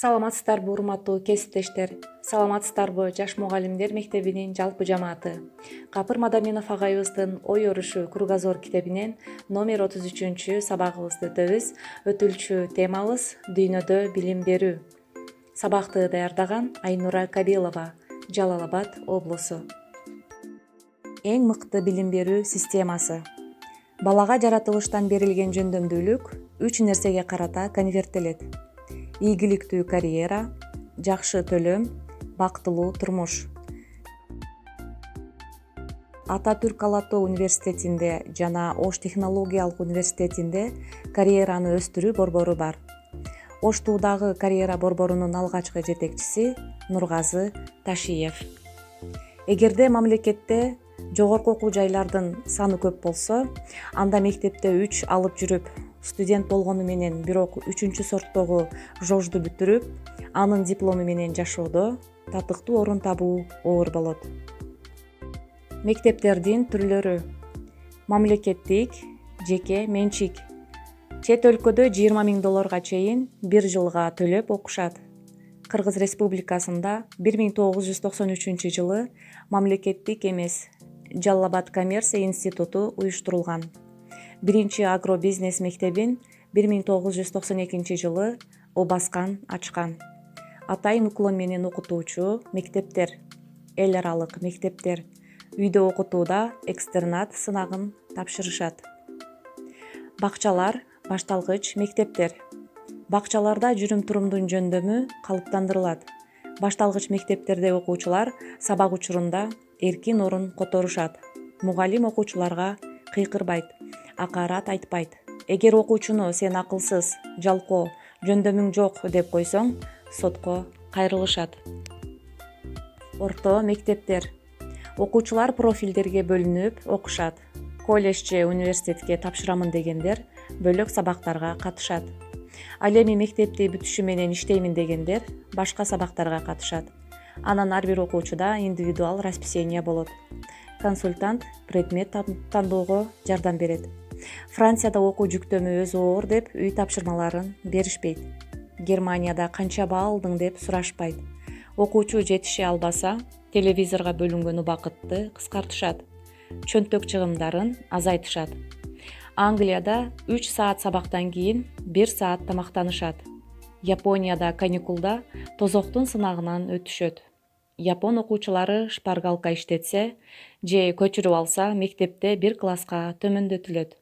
Саламатсыздарбы урматтуу кесиптештер, саламатсыздарбы жаш мугалимдер мектебинин жалпы жамааты. Капыр Мадаминов агайыбыздын ой өөрүшү кругозор китебинен номер 33 сабагыбызды өтөбүз. Өтүлчү темабыз дүйнөдө билим берүү. Сабакты даярдаган Айнура Кабилова, Жалал Абад облусу. Эң мыкты билим берүү системасы. Балага жаратылыштан берилген жөндөмдүүлүк 3 нерсеге карата конверттелет: ийгиликтүү карьера, жакшы төлөм, бактылуу турмуш. Ататүрк Ала Тоо университетинде жана Ош технологиялык университетинде карьераны өстүрүү борбору бар. Оштуудагы карьера борборунун алгачкы жетекчиси Нургазы Ташиев. Эгерде мамлекетте жогорку окуу жайлардын саны көп болсо, анда мектепте 3 алып жүрүп, студент болгону менен бирок 3 сорттогу жожду бүтүрүп, анын диплому менен жашоодо татыктуу орун табуу оор болот. Мектептердин түрлөрү: мамлекеттик, жеке менчик. Чет өлкөдө 20 000 долларга чейин бир жылга төлөп окушат. Кыргыз Республикасында 1993 жылы мамлекеттик эмес Жалал Абад коммерция институту уюштурулган. Биринчи агробизнес мектебин 1992 жылы Обаскан ачкан. Атайын уклон менен окутуучу мектептер, эл аралык мектептер, үйдө окутууда экстернат сынагын тапшырышат. Бакчалар, башталгыч мектептер. Бакчаларда жүрүм-турумдун жөндөмү калыптандырылат. Башталгыч мектептерде окуучулар сабак учурунда эркин орун которушат. Мугалим окуучуларга кыйкырбайт, акарат айтпайт. Эгер окуучуну "сен акылсыз, жалкоо, жөндөмүң жок" деп койсоң, сотко кайрылышат. Орто мектептер. Окуучулар профилдерге бөлүнүп окушат. Колледж же университетке тапшырамын дегендер бөлөк сабактарга катышат. Ал эми мектепти бүтүшү менен иштеймин дегендер башка сабактарга катышат. Анан ар бир окуучуда индивидуал расписание болот. Консультант предмет тандоого жардам берет. Францияда окуу жүктөмү өзү оор деп үй тапшырмаларын беришпейт. Германияда канча баа алдың деп сурашпайт. Окуучу жетише албаса, телевизорго бөлүнгөн убакытты кыскартышат. Чөнтөк чыгымдарын азайтышат. Англияда 3 саат сабактан кийин 1 саат тамактанышат. Японияда каникулда тозоктун сынагынан өтүшөт. Япон окуучулары шпаргалка иштетсе же көчүрүп алса, мектепте 1 класска төмөндөтүлөт.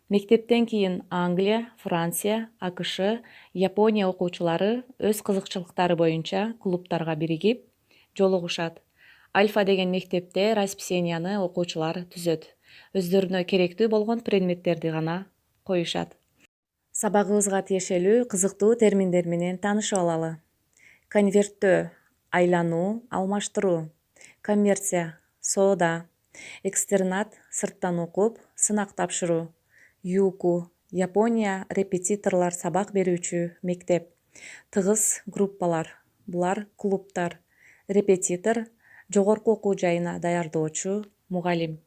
Мектептен кийин Англия, Франция, АКШ, Япония окуучулары өз кызыкчылыктары боюнча клубтарга биригип жолугушат. Альфа деген мектепте расписанияны окуучулар түзөт. Өздөрүнө керектүү болгон предметтерди гана коюшат. Сабагыбызга тиешелүү кызыктуу терминдер менен таанышып алалы. Конверттөө, айлануу, алмаштыруу. Коммерция, соода. Экстернат, сырттан окуп, сынак тапшыруу. Юку, Япония репетиторлор сабак берүүчү мектеп. Тыгыз группалар, булар клубтар. Репетитор, жогорку окуу жайына даярдоочу мугалим.